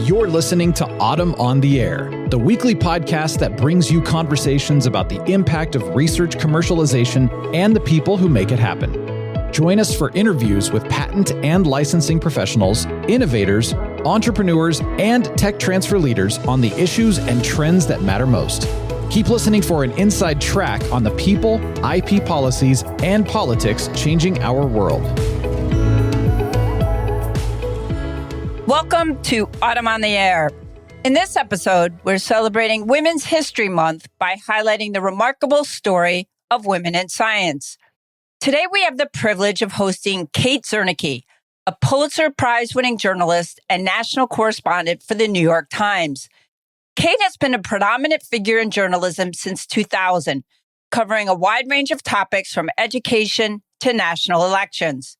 You're listening to Autumn on the Air, the weekly podcast that brings you conversations about the impact of research commercialization and the people who make it happen. Join us for interviews with patent and licensing professionals, innovators, entrepreneurs, and tech transfer leaders on the issues and trends that matter most. Keep listening for an inside track on the people, IP policies, and politics changing our world. Welcome to Autumn on the Air. In this episode, we're celebrating Women's History Month by highlighting the remarkable story of women in science. Today, we have the privilege of hosting Kate Zernike, a Pulitzer Prize-winning journalist and national correspondent for the New York Times. Kate has been a predominant figure in journalism since 2000, covering a wide range of topics from education to national elections.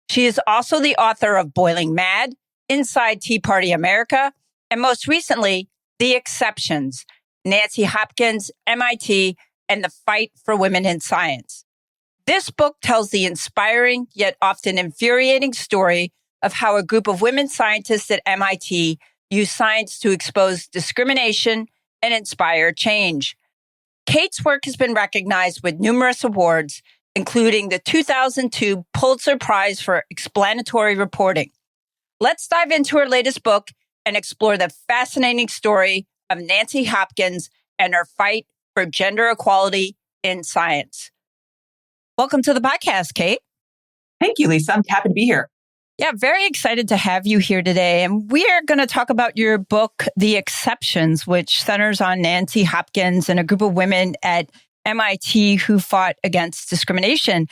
She is also the author of Boiling Mad, Inside Tea Party America, and most recently, The Exceptions, Nancy Hopkins, MIT, and the Fight for Women in Science. This book tells the inspiring yet often infuriating story of how a group of women scientists at MIT use science to expose discrimination and inspire change. Kate's work has been recognized with numerous awards, including the 2002 Pulitzer Prize for Explanatory Reporting. Let's dive into her latest book and explore the fascinating story of Nancy Hopkins and her fight for gender equality in science. Welcome to the podcast, Kate. Thank you, Lisa. I'm happy to be here. Yeah, very excited to have you here today. And we are going to talk about your book, The Exceptions, which centers on Nancy Hopkins and a group of women at MIT who fought against discrimination.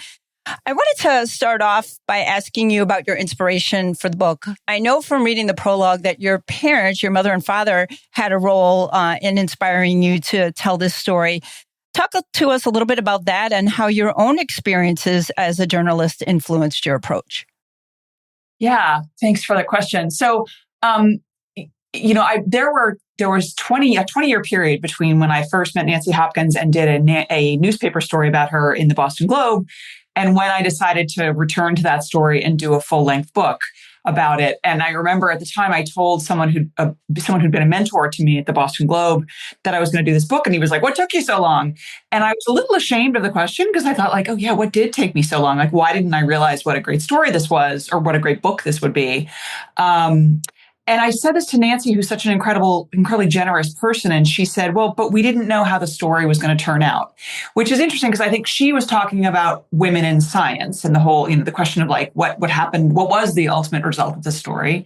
I wanted to start off by asking you about your inspiration for the book. I know from reading the prologue that your parents, your mother and father, had a role in inspiring you to tell this story. Talk to us a little bit about that and how your own experiences as a journalist influenced your approach. Yeah, thanks for that question. So, there was a 20-year period between when I first met Nancy Hopkins and did a newspaper story about her in the Boston Globe, and when I decided to return to that story and do a full-length book about it. And I remember at the time I told someone who'd been a mentor to me at the Boston Globe that I was going to do this book, and he was like, "What took you so long?" And I was a little ashamed of the question because I thought, like, oh yeah, what did take me so long? Like, why didn't I realize what a great story this was, or what a great book this would be? And I said this to Nancy, who's such an incredibly generous person. And she said, well, but we didn't know how the story was going to turn out, which is interesting because I think she was talking about women in science and the whole, the question of like, what happened, what was the ultimate result of the story.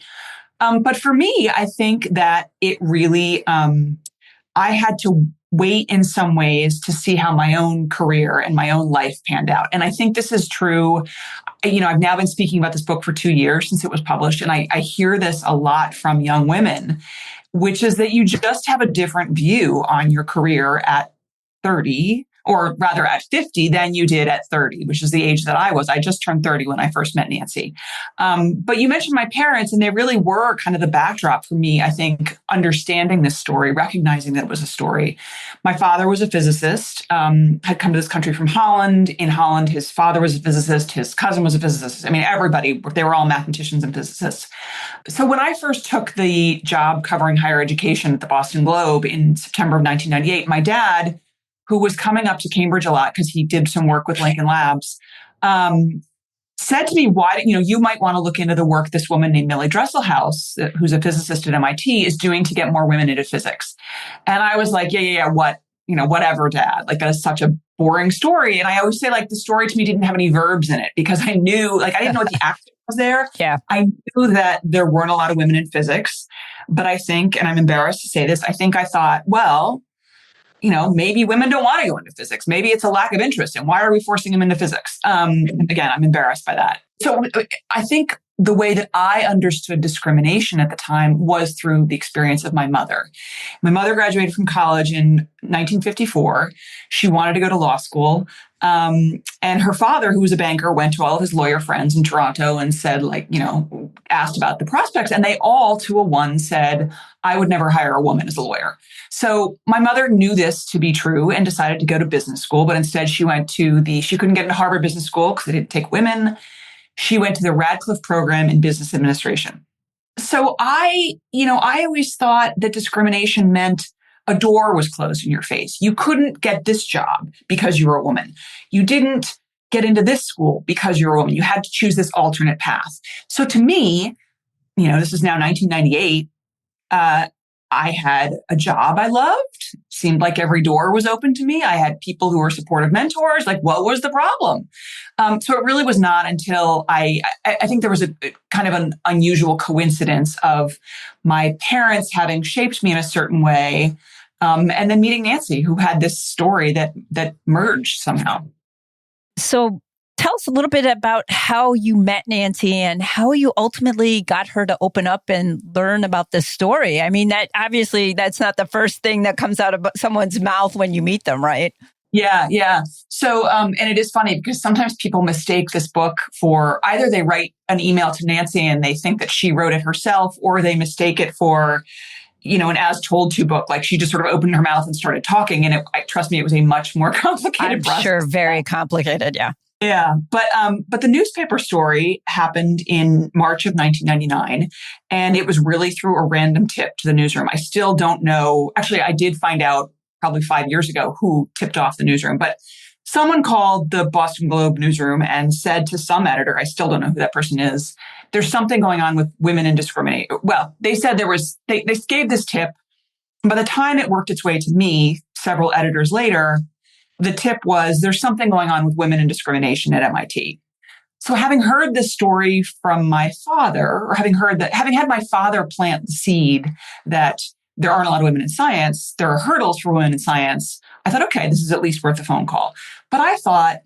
But for me, I think that it really, I had to wait in some ways to see how my own career and my own life panned out. And I think this is true. I've now been speaking about this book for 2 years since it was published. And I hear this a lot from young women, which is that you just have a different view on your career at 30, or rather at 50 than you did at 30, which is the age that I was. I just turned 30 when I first met Nancy. But you mentioned my parents, and they really were kind of the backdrop for me, I think, understanding this story, recognizing that it was a story. My father was a physicist, had come to this country from Holland. In Holland, his father was a physicist, his cousin was a physicist. I mean, everybody, they were all mathematicians and physicists. So when I first took the job covering higher education at the Boston Globe in September of 1998, my dad, who was coming up to Cambridge a lot because he did some work with Lincoln Labs, said to me, you might want to look into the work this woman named Millie Dresselhaus, who's a physicist at MIT, is doing to get more women into physics. And I was like, whatever, Dad. Like, that is such a boring story. And I always say, like, the story to me didn't have any verbs in it because I knew, I didn't know what the action was there. Yeah. I knew that there weren't a lot of women in physics. But I think, and I'm embarrassed to say this, I thought, well, maybe women don't want to go into physics. Maybe it's a lack of interest. And why are we forcing them into physics? Again, I'm embarrassed by that. So I think the way that I understood discrimination at the time was through the experience of my mother. My mother graduated from college in 1954. She wanted to go to law school. And her father, who was a banker, went to all of his lawyer friends in Toronto and said, asked about the prospects. And they all, to a one, said, I would never hire a woman as a lawyer. So my mother knew this to be true and decided to go to business school. But instead, she couldn't get into Harvard Business School because they didn't take women. She went to the Radcliffe program in business administration. So I always thought that discrimination meant a door was closed in your face. You couldn't get this job because you were a woman. You didn't get into this school because you're a woman. You had to choose this alternate path. So to me, this is now 1998. I had a job I loved. Seemed like every door was open to me. I had people who were supportive mentors. Like, what was the problem? So it really was not until I think there was a kind of an unusual coincidence of my parents having shaped me in a certain way, and then meeting Nancy, who had this story that merged somehow. So tell us a little bit about how you met Nancy and how you ultimately got her to open up and learn about this story. I mean, that's not the first thing that comes out of someone's mouth when you meet them, right? Yeah. So, and it is funny because sometimes people mistake this book for either they write an email to Nancy and they think that she wrote it herself, or they mistake it for, an as told to book. Like she just sort of opened her mouth and started talking. And trust me, it was a much more complicated process. I'm sure very complicated. Yeah. Yeah. But the newspaper story happened in March of 1999. And it was really through a random tip to the newsroom. I still don't know. Actually, I did find out probably 5 years ago who tipped off the newsroom, but someone called the Boston Globe newsroom and said to some editor, I still don't know who that person is, there's something going on with women in discrimination. Well, they said they gave this tip. By the time it worked its way to me, several editors later, the tip was there's something going on with women in discrimination at MIT. So having heard this story from my father, or having had my father plant the seed that there aren't a lot of women in science, there are hurdles for women in science, I thought, okay, this is at least worth a phone call. But I thought,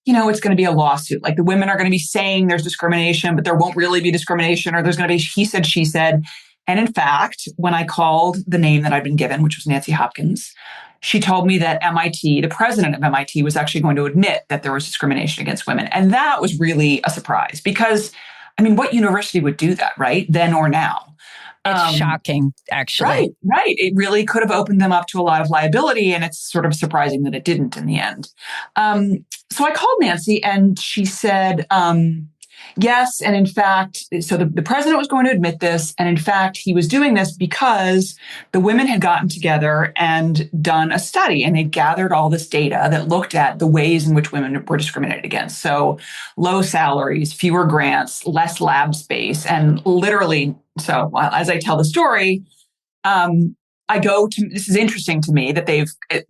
it's going to be a lawsuit. Like the women are going to be saying there's discrimination, but there won't really be discrimination, or there's going to be he said, she said. And in fact, when I called the name that I'd been given, which was Nancy Hopkins, she told me that MIT, the president of MIT, was actually going to admit that there was discrimination against women. And that was really a surprise because, what university would do that, right? Then or now? It's shocking, actually. Right. It really could have opened them up to a lot of liability, and it's sort of surprising that it didn't in the end. So I called Nancy, and she said, yes, and in fact, so the president was going to admit this, and in fact, he was doing this because the women had gotten together and done a study, and they gathered all this data that looked at the ways in which women were discriminated against. So low salaries, fewer grants, less lab space, and literally, so as I tell the story, this is interesting to me that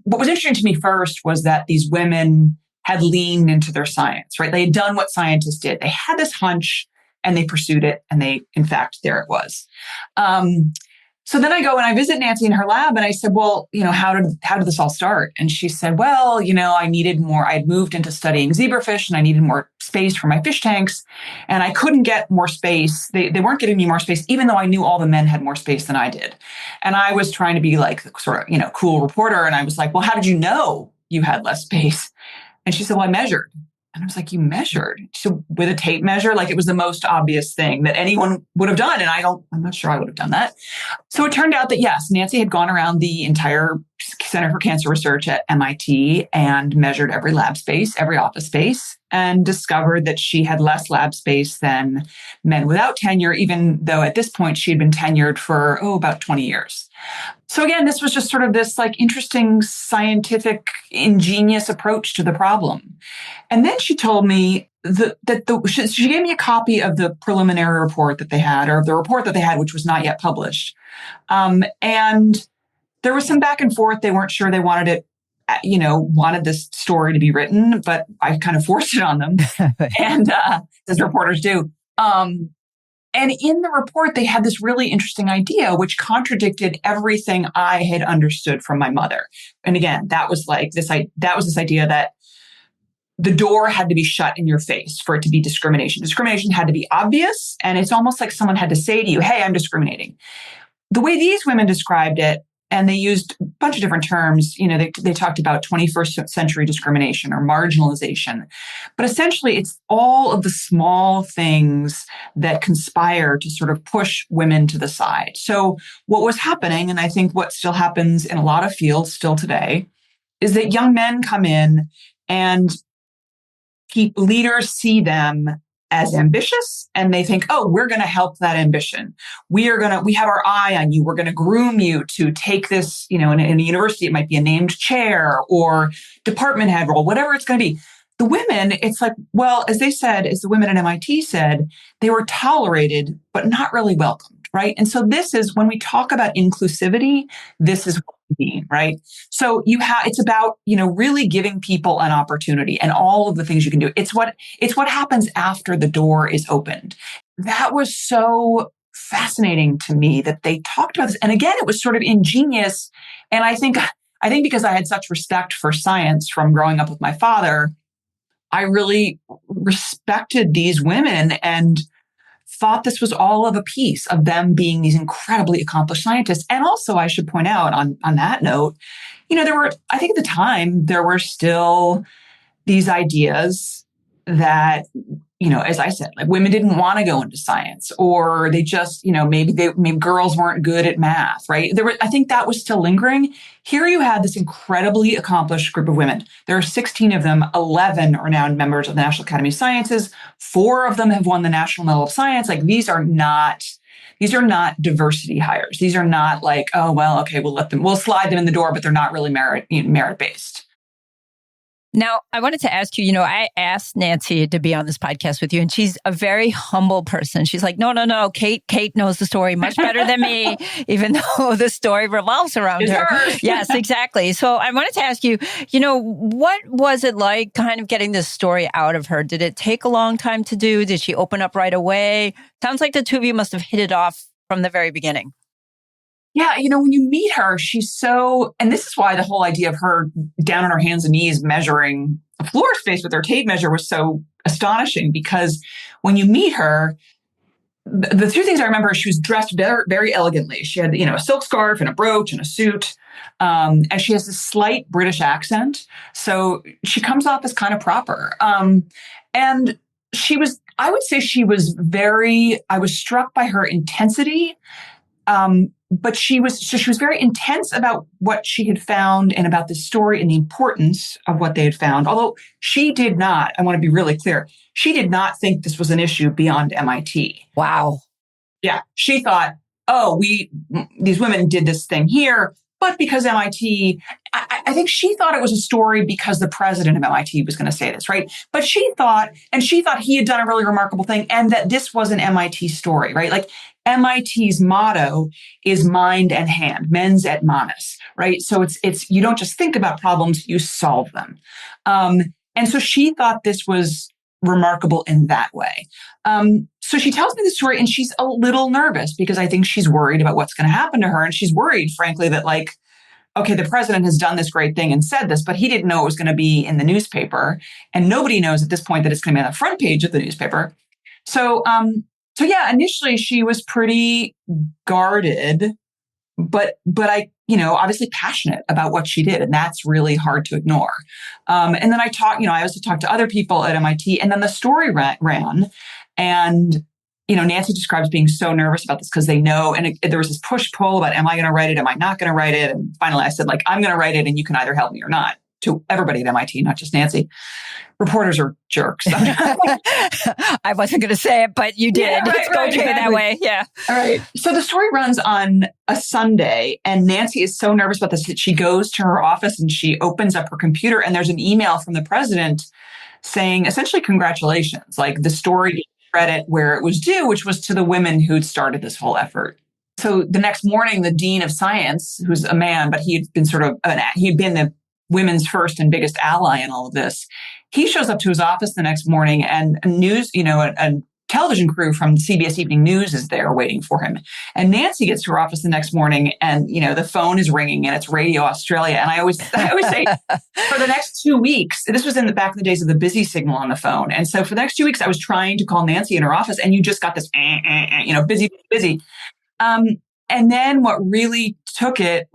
what was interesting to me first was that these women had leaned into their science, right? They had done what scientists did. They had this hunch and they pursued it. And in fact, there it was. So then I go and I visit Nancy in her lab and I said, well, how did this all start? And she said, well, I needed more. I had moved into studying zebrafish and I needed more space for my fish tanks. And I couldn't get more space. They weren't giving me more space, even though I knew all the men had more space than I did. And I was trying to be like sort of, cool reporter. And I was like, well, how did you know you had less space? And she said, well, I measured. And I was like, you measured? So with a tape measure, like it was the most obvious thing that anyone would have done. And I'm not sure I would have done that. So it turned out that yes, Nancy had gone around the entire Center for Cancer Research at MIT and measured every lab space, every office space, and discovered that she had less lab space than men without tenure, even though at this point she had been tenured for, about 20 years. So again, this was just sort of this like interesting scientific, ingenious approach to the problem. And then she told me she gave me a copy of the preliminary report that they had, or the report that they had, which was not yet published. And there was some back and forth. They weren't sure they wanted this story to be written, but I kind of forced it on them. And as reporters do. And in the report, they had this really interesting idea, which contradicted everything I had understood from my mother. And again, that was this idea that the door had to be shut in your face for it to be discrimination. Discrimination had to be obvious. And it's almost like someone had to say to you, hey, I'm discriminating. The way these women described it, and they used a bunch of different terms. They talked about 21st century discrimination or marginalization. But essentially, it's all of the small things that conspire to sort of push women to the side. So what was happening, and I think what still happens in a lot of fields still today, is that young men come in and leaders see them as ambitious, and they think, oh, we're going to help that ambition. We have our eye on you. We're going to groom you to take this, in a university, it might be a named chair or department head role, whatever it's going to be. The women, it's like, well, as the women at MIT said, they were tolerated, but not really welcomed, right? And so this is, when we talk about inclusivity, this is what we mean, right? So it's about, really giving people an opportunity and all of the things you can do. It's what happens after the door is opened. That was so fascinating to me that they talked about this. And again, it was sort of ingenious. And I think because I had such respect for science from growing up with my father, I really respected these women and thought this was all of a piece of them being these incredibly accomplished scientists. And also, I should point out on that note, I think at the time, there were still these ideas that, as I said, like women didn't want to go into science, or they just, maybe girls weren't good at math, right? I think that was still lingering. Here you had this incredibly accomplished group of women. There are 16 of them. 11 are now members of the National Academy of Sciences. 4 of them have won the National Medal of Science. Like these are not diversity hires. These are not like, oh, well, okay, we'll slide them in the door, but they're not really merit-based. Now, I wanted to ask you, I asked Nancy to be on this podcast with you, and she's a very humble person. She's like, no, Kate knows the story much better than me, even though the story revolves around her. Yes, exactly. So I wanted to ask you, what was it like kind of getting this story out of her? Did it take a long time to do? Did she open up right away? Sounds like the two of you must have hit it off from the very beginning. Yeah, when you meet her, she's and this is why the whole idea of her down on her hands and knees measuring a floor space with her tape measure was so astonishing, because when you meet her, the 2 things I remember, she was dressed very, very elegantly. She had, a silk scarf and a brooch and a suit. And she has this slight British accent. So she comes off as kind of proper. And I would say I was struck by her intensity. But she was very intense about what she had found and about this story and the importance of what they had found. Although she did not, I want to be really clear, she did not think this was an issue beyond MIT. Wow. Yeah. She thought, these women did this thing here, but because MIT, I think she thought it was a story because the president of MIT was going to say this, right? But she thought he had done a really remarkable thing and that this was an MIT story, right? Like MIT's motto is mind and hand, mens et manus, right? So it's you don't just think about problems, you solve them. And so she thought this was remarkable in that way. So she tells me the story and she's a little nervous because I think she's worried about what's going to happen to her. And she's worried, frankly, that like, okay, the president has done this great thing and said this, but he didn't know it was going to be in the newspaper. And nobody knows at this point that it's going to be on the front page of the newspaper. So yeah, initially she was pretty guarded, but I, obviously passionate about what she did. And that's really hard to ignore. And then I also talked to other people at MIT, and then the story ran. And, Nancy describes being so nervous about this because they know, and there was this push-pull about, am I going to write it? Am I not going to write it? And finally I said, like, I'm going to write it and you can either help me or not, to everybody at MIT, not just Nancy. Reporters are jerks. I wasn't going to say it, but you did. Yeah, It's okay that way. Yeah. All right. So the story runs on a Sunday, and Nancy is so nervous about this that she goes to her office and she opens up her computer, and there's an email from the president saying essentially congratulations, like the story credit where it was due, which was to the women who'd started this whole effort. So the next morning, the dean of science, who's a man, but he had been the women's first and biggest ally in all of this. He shows up to his office the next morning, and a television crew from CBS Evening News is there waiting for him. And Nancy gets to her office the next morning, and the phone is ringing, and it's Radio Australia. And I always say, for the next 2 weeks, this was back in the days of the busy signal on the phone. And so for the next 2 weeks, I was trying to call Nancy in her office, and you just got this, busy. And then what really took it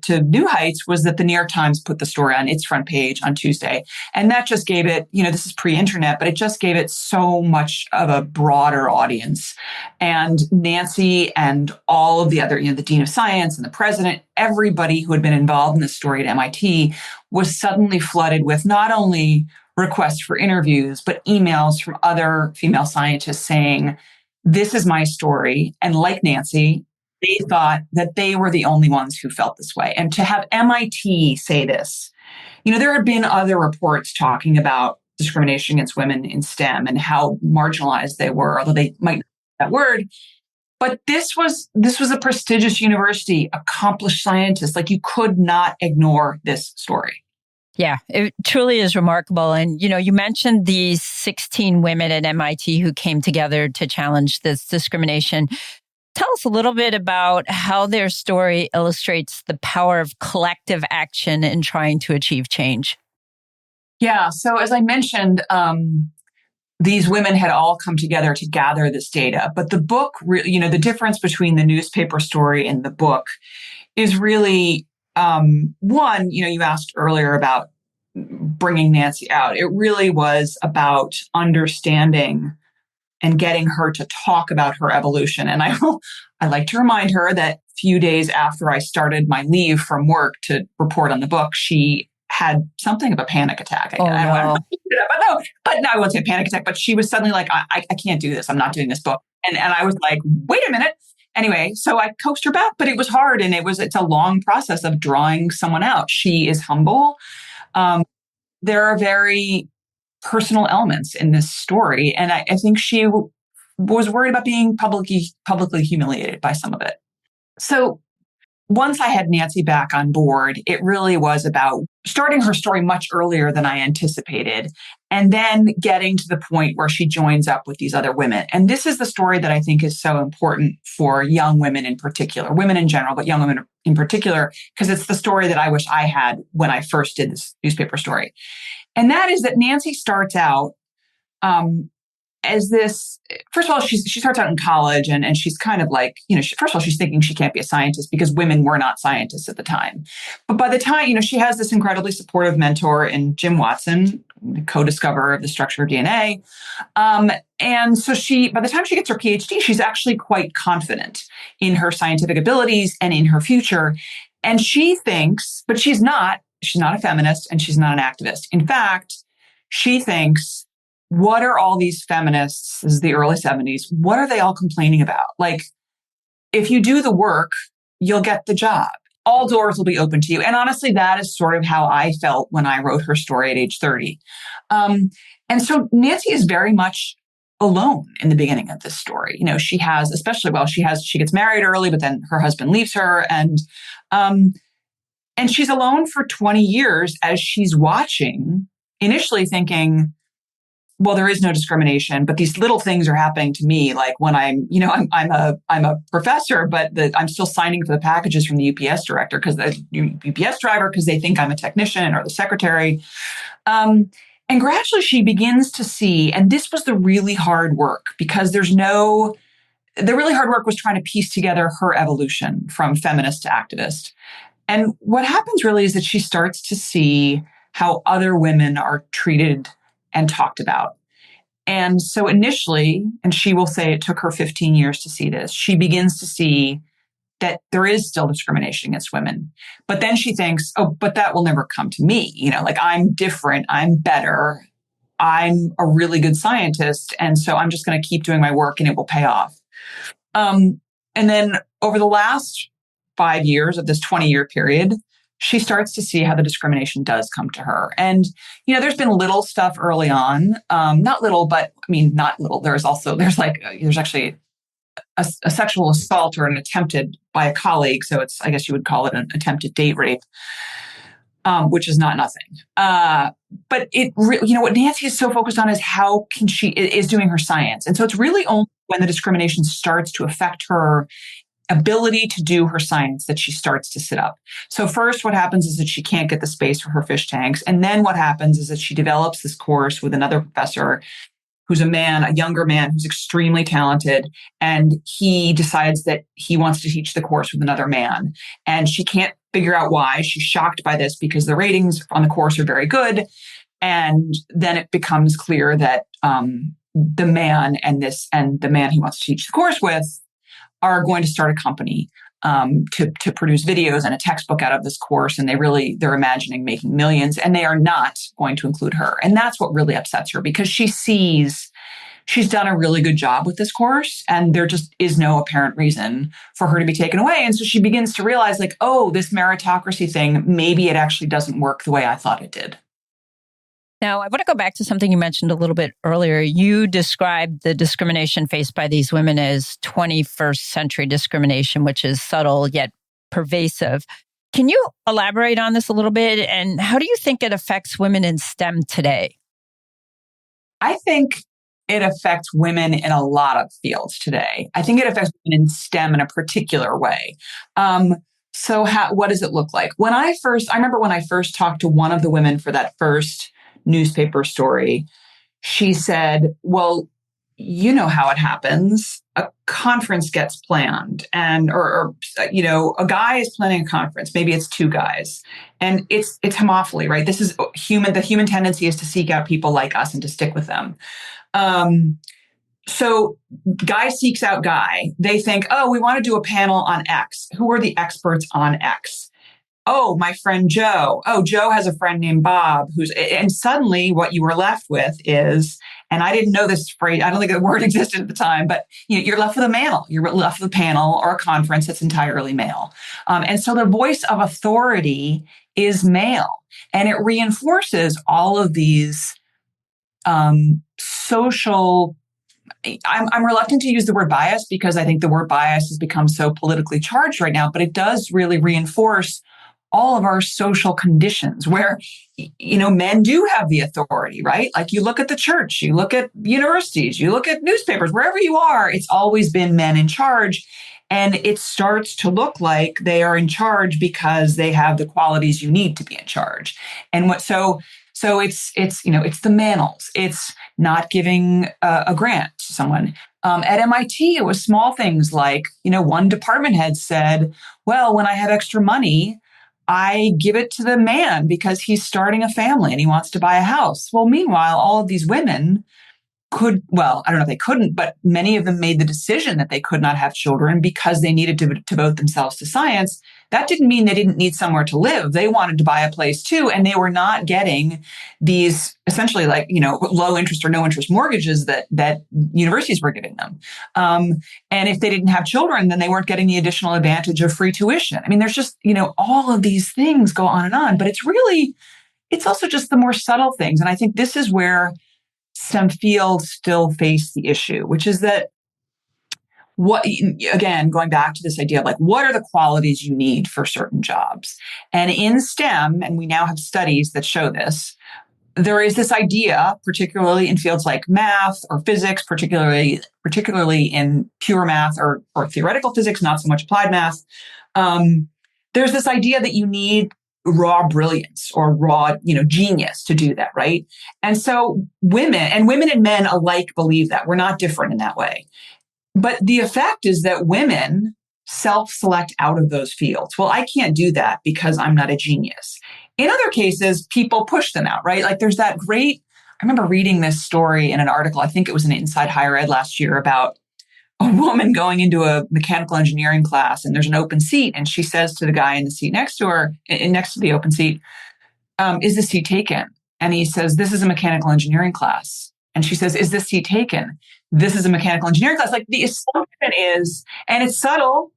to new heights was that the New York Times put the story on its front page on Tuesday. And that just gave it, this is pre-internet, but it just gave it so much of a broader audience. And Nancy and all of the other, the dean of science and the president, everybody who had been involved in this story at MIT was suddenly flooded with not only requests for interviews, but emails from other female scientists saying, this is my story. And like Nancy, they thought that they were the only ones who felt this way. And to have MIT say this, there had been other reports talking about discrimination against women in STEM and how marginalized they were, although they might not use that word. But this was a prestigious university, accomplished scientists. Like, you could not ignore this story. Yeah, it truly is remarkable. And, you mentioned these 16 women at MIT who came together to challenge this discrimination. Tell us a little bit about how their story illustrates the power of collective action in trying to achieve change. Yeah. So as I mentioned, these women had all come together to gather this data. But the book, the difference between the newspaper story and the book is really, one, you asked earlier about bringing Nancy out. It really was about understanding and getting her to talk about her evolution. And I like to remind her that a few days after I started my leave from work to report on the book, she had something of a panic attack. Oh, no. But no, I won't say panic attack, but she was suddenly like, I can't do this. I'm not doing this book. And I was like, wait a minute. Anyway, so I coaxed her back, but it was hard. And it's a long process of drawing someone out. She is humble. There are very personal elements in this story. And I think she was worried about being publicly humiliated by some of it. So once I had Nancy back on board, it really was about starting her story much earlier than I anticipated, and then getting to the point where she joins up with these other women. And this is the story that I think is so important for young women in particular, women in general, but young women in particular, because it's the story that I wish I had when I first did this newspaper story. And that is that Nancy starts out as this, first of all, she starts out in college and she's kind of like, first of all, she's thinking she can't be a scientist because women were not scientists at the time. But by the time, she has this incredibly supportive mentor in Jim Watson, the co-discoverer of the structure of DNA. And so by the time she gets her PhD, she's actually quite confident in her scientific abilities and in her future. And she thinks, but she's not a feminist and she's not an activist. In fact, she thinks, what are all these feminists, this is the early 70s, what are they all complaining about? Like, if you do the work, you'll get the job. All doors will be open to you. And honestly, that is sort of how I felt when I wrote her story at age 30. And so Nancy is very much alone in the beginning of this story. She has, she gets married early, but then her husband leaves her. And she's alone for 20 years as she's watching, initially thinking, well, there is no discrimination, but these little things are happening to me. Like when I'm a professor, but I'm still signing for the packages from the UPS director UPS driver, because they think I'm a technician or the secretary. And gradually she begins to see, and this was the really hard work, because the really hard work was trying to piece together her evolution from feminist to activist. And what happens really is that she starts to see how other women are treated and talked about. And so initially, and she will say it took her 15 years to see this, she begins to see that there is still discrimination against women. But then she thinks, oh, but that will never come to me. Like, I'm different, I'm better, I'm a really good scientist. And so I'm just going to keep doing my work and it will pay off. And then over the last 5 years of this 20-year period, she starts to see how the discrimination does come to her. And, there's been little stuff early on, not little, but not little. There's actually a sexual assault or an attempted by a colleague. So I guess you would call it an attempted date rape, which is not nothing. But what Nancy is so focused on is how she is doing her science. And so it's really only when the discrimination starts to affect her ability to do her science that she starts to sit up. So first, what happens is that she can't get the space for her fish tanks. And then what happens is that she develops this course with another professor who's a younger man who's extremely talented. And he decides that he wants to teach the course with another man. And she can't figure out why. She's shocked by this because the ratings on the course are very good. And then it becomes clear that the man and the man he wants to teach the course with are going to start a company to produce videos and a textbook out of this course. And they're imagining making millions, and they are not going to include her. And that's what really upsets her, because she sees she's done a really good job with this course, and there just is no apparent reason for her to be taken away. And so she begins to realize, like, oh, this meritocracy thing, maybe it actually doesn't work the way I thought it did. Now, I want to go back to something you mentioned a little bit earlier. You described the discrimination faced by these women as 21st century discrimination, which is subtle yet pervasive. Can you elaborate on this a little bit? And how do you think it affects women in STEM today? I think it affects women in a lot of fields today. I think it affects women in STEM in a particular way. What does it look like? I remember when I first talked to one of the women for that first newspaper story, she said, well, you know how it happens. A conference gets planned, or a guy is planning a conference. Maybe it's two guys, and it's homophily, right? This is human. The human tendency is to seek out people like us and to stick with them. So guy seeks out guy. They think, oh, we want to do a panel on X. Who are the experts on X? Oh, my friend Joe. Oh, Joe has a friend named Bob and suddenly what you were left with is, and I didn't know this phrase, I don't think the word existed at the time, but you're left with a male. You're left with a panel or a conference that's entirely male. And so the voice of authority is male, and it reinforces all of these social. I'm reluctant to use the word bias, because I think the word bias has become so politically charged right now, but it does really reinforce all of our social conditions where, men do have the authority, right? Like, you look at the church, you look at universities, you look at newspapers, wherever you are, it's always been men in charge. And it starts to look like they are in charge because they have the qualities you need to be in charge. And so it's the manels. It's not giving a grant to someone. At MIT, it was small things like, one department head said, well, when I have extra money, I give it to the man because he's starting a family and he wants to buy a house. Well, meanwhile, all of these women I don't know if they couldn't, but many of them made the decision that they could not have children because they needed to devote themselves to science. That didn't mean they didn't need somewhere to live. They wanted to buy a place too, and they were not getting these essentially low interest or no interest mortgages that universities were giving them. And if they didn't have children, then they weren't getting the additional advantage of free tuition. I mean, there's just, all of these things go on, but it's also just the more subtle things. And I think this is where some fields still face the issue, which is that going back to this idea of what are the qualities you need for certain jobs? And in STEM, and we now have studies that show this, there is this idea, particularly in fields like math or physics, particularly in pure math or theoretical physics, not so much applied math. There's this idea that you need raw brilliance or raw, genius to do that, right? And so women and men alike believe that. We're not different in that way. But the effect is that women self-select out of those fields. Well, I can't do that because I'm not a genius. In other cases, people push them out, right? Like, there's that I remember reading this story in an article, I think it was in Inside Higher Ed last year, about a woman going into a mechanical engineering class, and there's an open seat, and she says to the guy in the seat next to her, next to the open seat, is this seat taken? And he says, this is a mechanical engineering class. And she says, is this seat taken? This is a mechanical engineering class. Like, the assumption is, and it's subtle,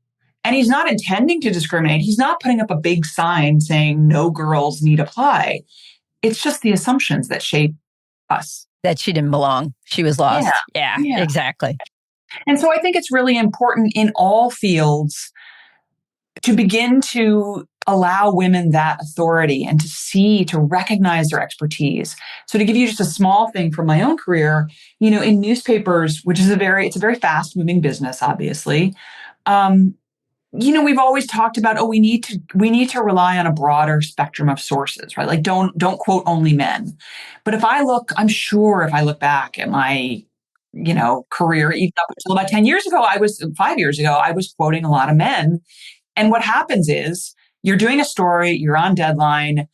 and he's not intending to discriminate. He's not putting up a big sign saying no girls need apply. It's just the assumptions that shape us. That she didn't belong. She was lost. Yeah. Exactly. And so I think it's really important in all fields to begin to allow women that authority and to recognize their expertise. So to give you just a small thing from my own career, in newspapers, which is it's a very fast moving business, obviously, we've always talked about, we need to rely on a broader spectrum of sources, right? Like, don't quote only men. But if I look back at my career, even up until about 5 years ago, I was quoting a lot of men. And what happens is, you're doing a story, you're on deadline.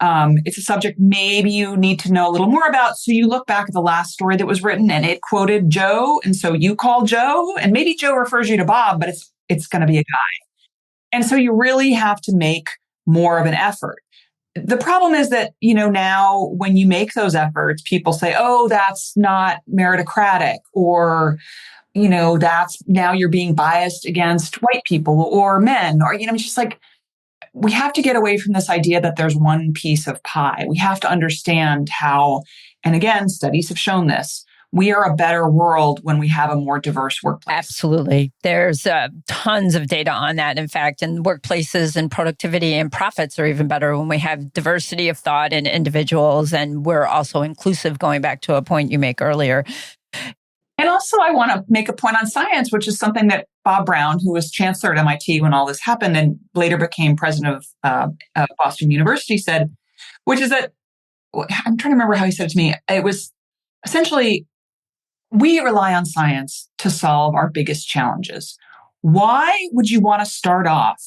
It's a subject maybe you need to know a little more about. So you look back at the last story that was written and it quoted Joe. And so you call Joe, and maybe Joe refers you to Bob, but it's going to be a guy. And so you really have to make more of an effort. The problem is that, now when you make those efforts, people say, oh, that's not meritocratic, or, that's now you're being biased against white people or men, or, it's just like, we have to get away from this idea that there's one piece of pie. We have to understand how, and again, studies have shown this, we are a better world when we have a more diverse workplace. Absolutely. There's tons of data on that. In fact, in workplaces and productivity and profits are even better when we have diversity of thought in individuals, and we're also inclusive, going back to a point you make earlier. And also, I want to make a point on science, which is something that Bob Brown, who was chancellor at MIT when all this happened and later became president of Boston University, said, which is that, I'm trying to remember how he said it to me. It was essentially, we rely on science to solve our biggest challenges. Why would you want to start off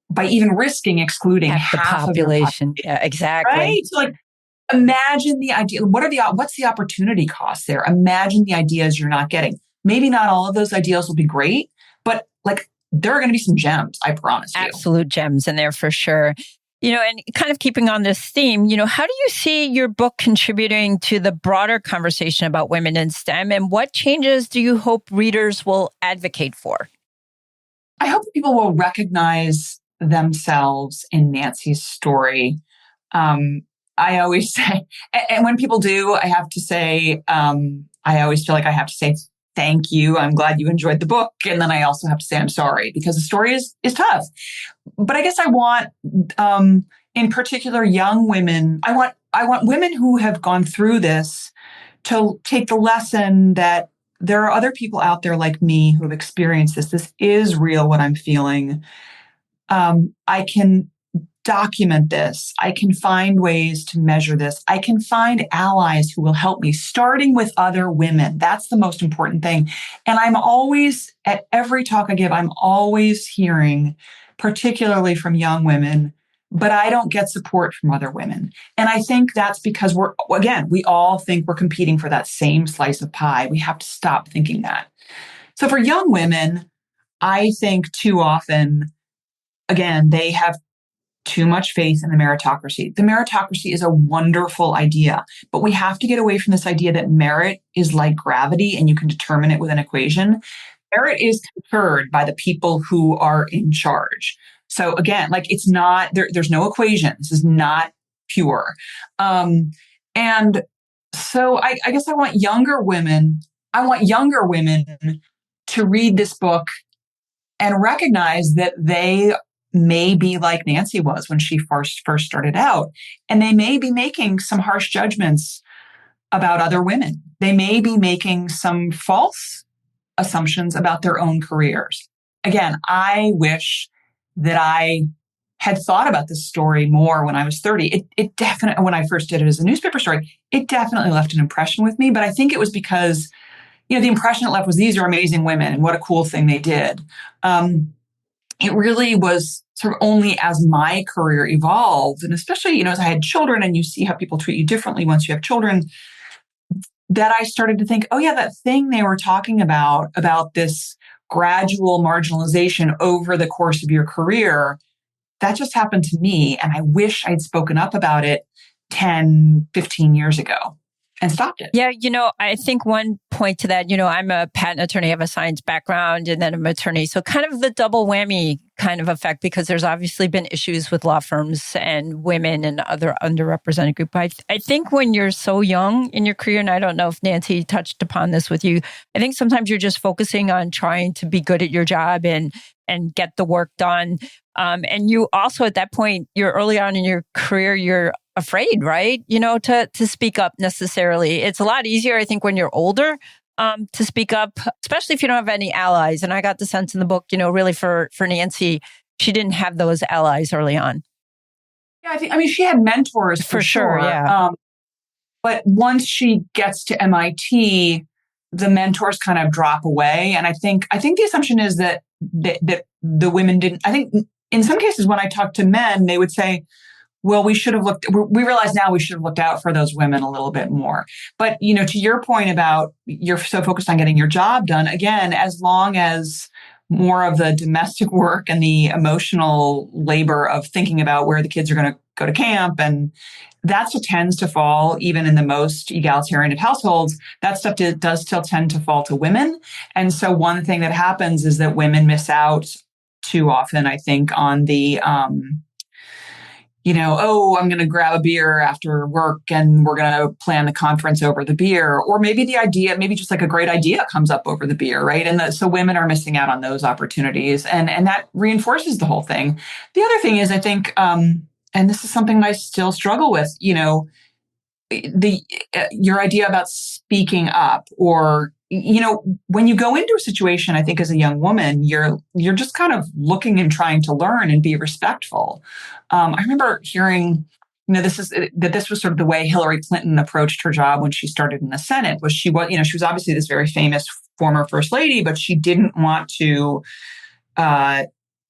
by even risking excluding half the population? Of your population? Yeah, exactly. Right? So imagine the idea. What's the opportunity cost there? Imagine the ideas you're not getting. Maybe not all of those ideas will be great, but there are going to be some gems, I promise you. Absolute gems in there for sure. And kind of keeping on this theme, how do you see your book contributing to the broader conversation about women in STEM, and what changes do you hope readers will advocate for? I hope people will recognize themselves in Nancy's story. I always say, and when people do, I have to say, I always feel like I have to say, thank you. I'm glad you enjoyed the book. And then I also have to say, I'm sorry, because the story is tough. But I guess I want, in particular, young women, I want women who have gone through this to take the lesson that there are other people out there like me who have experienced this. This is real, what I'm feeling. I can document this. I can find ways to measure this. I can find allies who will help me, starting with other women. That's the most important thing. And I'm always, at every talk I give, I'm always hearing, particularly from young women, but I don't get support from other women. And I think that's because we all think we're competing for that same slice of pie. We have to stop thinking that. So for young women, I think too often, again, they have too much faith in the meritocracy. The meritocracy is a wonderful idea, but we have to get away from this idea that merit is like gravity and you can determine it with an equation. Merit is conferred by the people who are in charge. So again, it's not, there's no equation. This is not pure. And so I guess I want younger women to read this book and recognize that they may be like Nancy was when she first started out. And they may be making some harsh judgments about other women. They may be making some false assumptions about their own careers. Again, I wish that I had thought about this story more when I was 30. It definitely, when I first did it as a newspaper story, it definitely left an impression with me. But I think it was because, the impression it left was these are amazing women and what a cool thing they did. It really was sort of only as my career evolved, and especially, as I had children and you see how people treat you differently once you have children, that I started to think, oh yeah, that thing they were talking about this gradual marginalization over the course of your career, that just happened to me. And I wish I'd spoken up about it 10, 15 years ago and stopped it. Yeah, I think one point to that, I'm a patent attorney, I have a science background, and then I'm an attorney. So kind of the double whammy kind of effect, because there's obviously been issues with law firms and women and other underrepresented groups. I think when you're so young in your career, and I don't know if Nancy touched upon this with you, I think sometimes you're just focusing on trying to be good at your job and get the work done. And you also, at that point, you're early on in your career, you're afraid, right? To speak up necessarily. It's a lot easier, I think, when you're older to speak up, especially if you don't have any allies. And I got the sense in the book, really for Nancy, she didn't have those allies early on. Yeah, she had mentors for sure. Yeah. But once she gets to MIT, the mentors kind of drop away. And I think the assumption is that the women didn't. I think in some cases when I talk to men, they would say, well, we realize now we should have looked out for those women a little bit more. But, to your point about you're so focused on getting your job done, again, as long as more of the domestic work and the emotional labor of thinking about where the kids are going to go to camp. And that still tends to fall, even in the most egalitarian of households, that stuff does still tend to fall to women. And so one thing that happens is that women miss out too often, I think, on the, oh, I'm going to grab a beer after work and we're going to plan the conference over the beer. Or maybe maybe just like a great idea comes up over the beer, right? And so women are missing out on those opportunities. And that reinforces the whole thing. The other thing is, I think, and this is something I still struggle with, your idea about speaking up, or when you go into a situation, I think as a young woman, you're just kind of looking and trying to learn and be respectful. I remember hearing, this was sort of the way Hillary Clinton approached her job when she started in the Senate. She was obviously this very famous former first lady, but she didn't want to.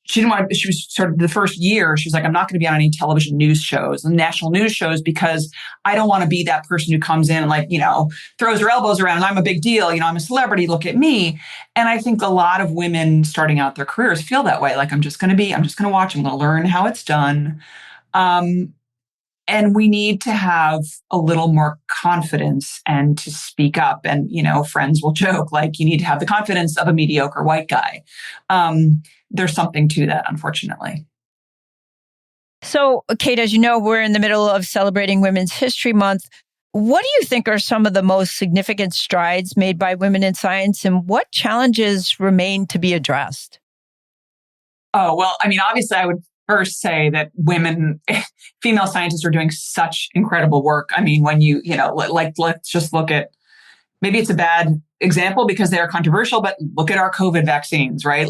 She was sort of the first year, she was like, I'm not going to be on any television news shows and national news shows because I don't want to be that person who comes in and throws her elbows around and I'm a big deal. I'm a celebrity. Look at me. And I think a lot of women starting out their careers feel that way. Like, I'm just going to watch, I'm going to learn how it's done. And we need to have a little more confidence and to speak up. And, friends will joke, like, you need to have the confidence of a mediocre white guy. There's something to that, unfortunately. So, Kate, as you know, we're in the middle of celebrating Women's History Month. What do you think are some of the most significant strides made by women in science, and what challenges remain to be addressed? Oh, well, obviously I would first say that female scientists are doing such incredible work. When let's just look at, maybe it's a bad example because they are controversial, but look at our COVID vaccines, right?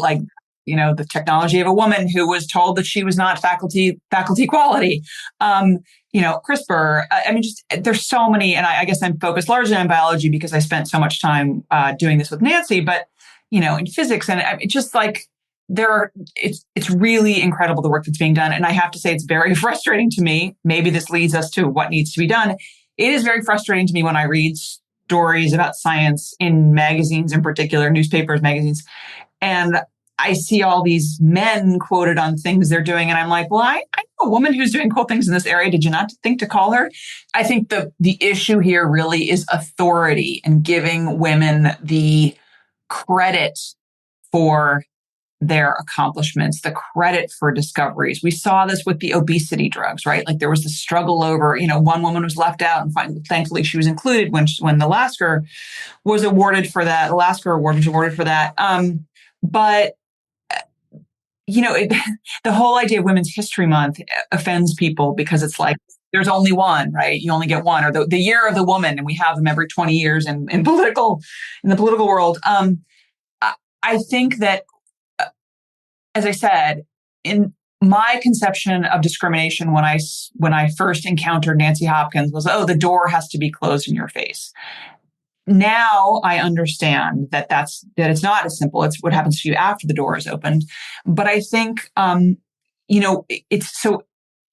The technology of a woman who was told that she was not faculty quality. CRISPR. There's so many, and I guess I'm focused largely on biology because I spent so much time doing this with Nancy, but, in physics, and it's just like, it's really incredible the work that's being done. And I have to say, it's very frustrating to me. Maybe this leads us to what needs to be done. It is very frustrating to me when I read stories about science in magazines, in particular, newspapers, magazines, and I see all these men quoted on things they're doing. And I'm like, well, I know a woman who's doing cool things in this area. Did you not think to call her? I think the issue here really is authority and giving women the credit for their accomplishments, the credit for discoveries. We saw this with the obesity drugs, right? Like, there was the struggle over, one woman was left out and thankfully she was included when the Lasker was awarded for that. The Lasker Award was awarded for that. But the whole idea of Women's History Month offends people because it's like, there's only one, right? You only get one, or the year of the woman, and we have them every 20 years in the political world. I think that, as I said, in my conception of discrimination when I first encountered Nancy Hopkins was, the door has to be closed in your face. Now I understand that it's not as simple. It's what happens to you after the door is opened. But I think, it's so,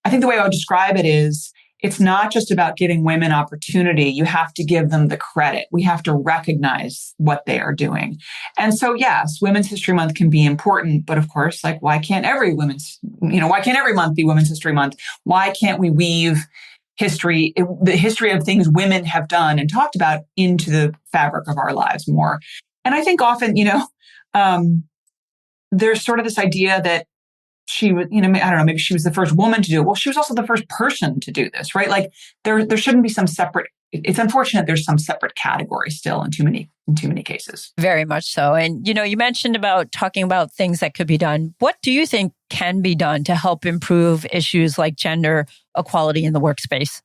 I think the way I would describe it is, it's not just about giving women opportunity. You have to give them the credit. We have to recognize what they are doing. And so, yes, Women's History Month can be important, but of course, like, why can't every month be Women's History Month? Why can't we weave the history of things women have done and talked about into the fabric of our lives more? And I think often, there's sort of this idea that she was, I don't know, maybe she was the first woman to do it. Well, she was also the first person to do this, right? Like, there shouldn't be some separate, it's unfortunate there's some separate category still in too many cases. Very much so. And, you mentioned about talking about things that could be done. What do you think can be done to help improve issues like gender equality in the workspace?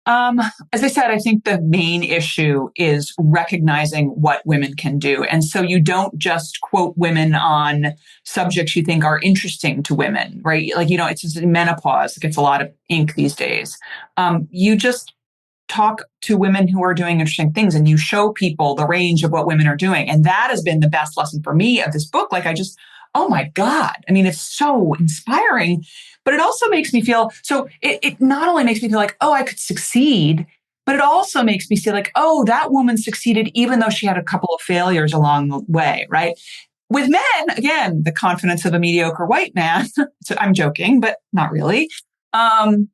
As I said, I think the main issue is recognizing what women can do. And so you don't just quote women on subjects you think are interesting to women, right? Like, it's just menopause. It gets a lot of ink these days. You just talk to women who are doing interesting things and you show people the range of what women are doing. And that has been the best lesson for me of this book. Like, oh my God. It's so inspiring, but it also makes me feel, so it not only makes me feel like, I could succeed, but it also makes me feel like, that woman succeeded even though she had a couple of failures along the way, right? With men, again, the confidence of a mediocre white man. So I'm joking, but not really. When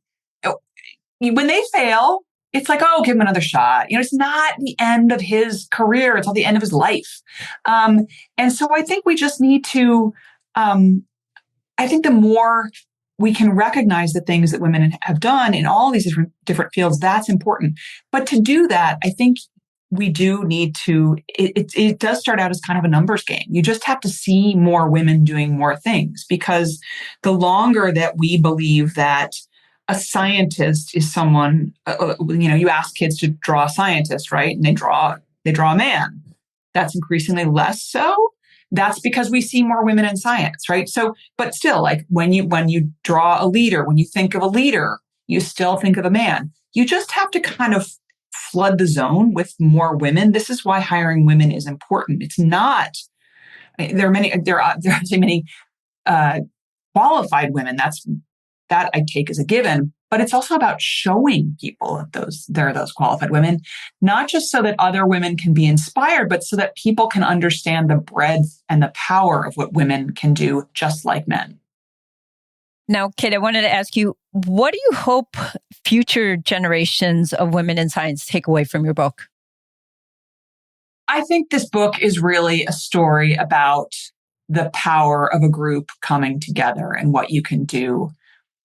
they fail, it's like, oh, give him another shot. It's not the end of his career. It's not the end of his life. And so I think we just need to, I think the more we can recognize the things that women have done in all these different fields, that's important. But to do that, I think we do need to, it does start out as kind of a numbers game. You just have to see more women doing more things, because the longer that we believe that a scientist is someone, you ask kids to draw a scientist, right? And they draw a man. That's increasingly less so. That's because we see more women in science, right? So, but still, like when you draw a leader, when you think of a leader, you still think of a man. You just have to kind of flood the zone with more women. This is why hiring women is important. It's not, there are many qualified women. That I take as a given, but it's also about showing people that there are those qualified women, not just so that other women can be inspired, but so that people can understand the breadth and the power of what women can do just like men. Now, Kate, I wanted to ask you, what do you hope future generations of women in science take away from your book? I think this book is really a story about the power of a group coming together and what you can do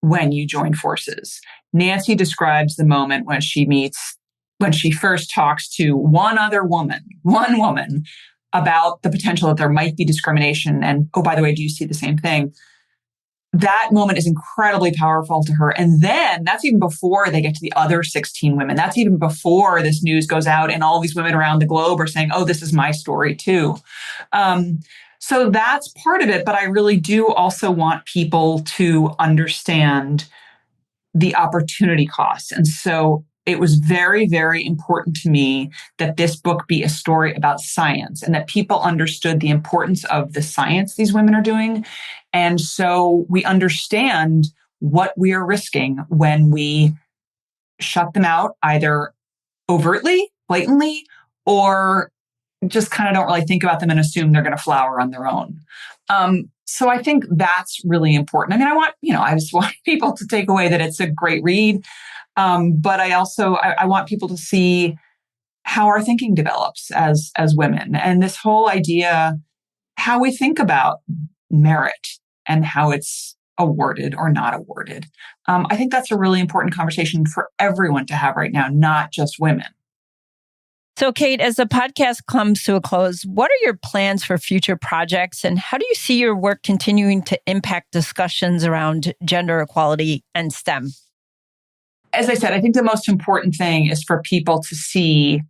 when you join forces. Nancy describes the moment when she first talks to one woman about the potential that there might be discrimination. And, oh, by the way, do you see the same thing? That moment is incredibly powerful to her. And then that's even before they get to the other 16 women. That's even before this news goes out and all these women around the globe are saying, oh, this is my story too. So that's part of it. But I really do also want people to understand the opportunity costs. And so it was very, very important to me that this book be a story about science and that people understood the importance of the science these women are doing. And so we understand what we are risking when we shut them out, either overtly, blatantly, or just kind of don't really think about them and assume they're going to flower on their own. So I think that's really important. I mean, I just want people to take away that it's a great read. But I want people to see how our thinking develops as women, and this whole idea, how we think about merit and how it's awarded or not awarded. I think that's a really important conversation for everyone to have right now, not just women. So, Kate, as the podcast comes to a close, what are your plans for future projects, and how do you see your work continuing to impact discussions around gender equality and STEM? As I said, I think the most important thing is for people to see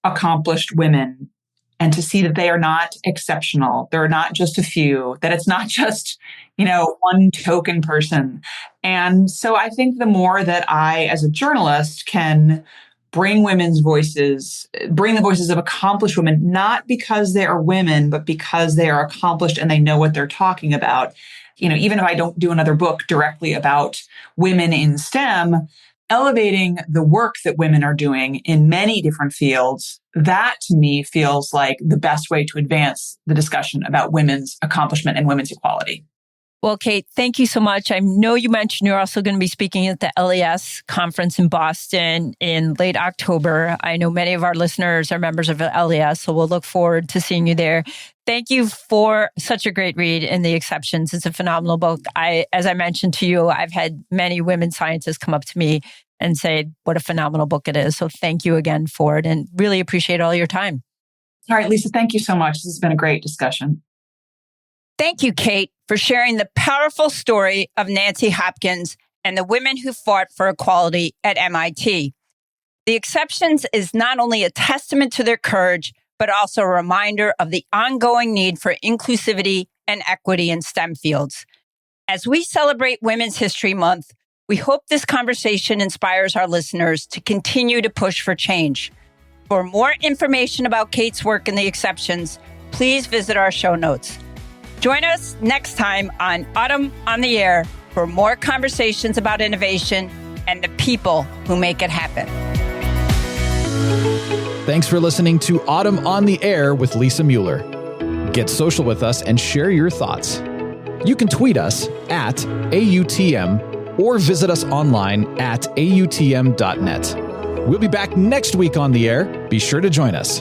accomplished women and to see that they are not exceptional. They're not just a few, that it's not just, one token person. And so I think the more that I, as a journalist, can bring the voices of accomplished women, not because they are women, but because they are accomplished and they know what they're talking about. Even if I don't do another book directly about women in STEM, elevating the work that women are doing in many different fields, that to me feels like the best way to advance the discussion about women's accomplishment and women's equality. Well, Kate, thank you so much. I know you mentioned you're also going to be speaking at the LES conference in Boston in late October. I know many of our listeners are members of the LES, so we'll look forward to seeing you there. Thank you for such a great read in The Exceptions. It's a phenomenal book. As I mentioned to you, I've had many women scientists come up to me and say what a phenomenal book it is. So thank you again for it, and really appreciate all your time. All right, Lisa, thank you so much. This has been a great discussion. Thank you, Kate, for sharing the powerful story of Nancy Hopkins and the women who fought for equality at MIT. The Exceptions is not only a testament to their courage, but also a reminder of the ongoing need for inclusivity and equity in STEM fields. As we celebrate Women's History Month, we hope this conversation inspires our listeners to continue to push for change. For more information about Kate's work in The Exceptions, please visit our show notes. Join us next time on Autumn on the Air for more conversations about innovation and the people who make it happen. Thanks for listening to Autumn on the Air with Lisa Mueller. Get social with us and share your thoughts. You can tweet us at AUTM or visit us online at AUTM.net. We'll be back next week on the air. Be sure to join us.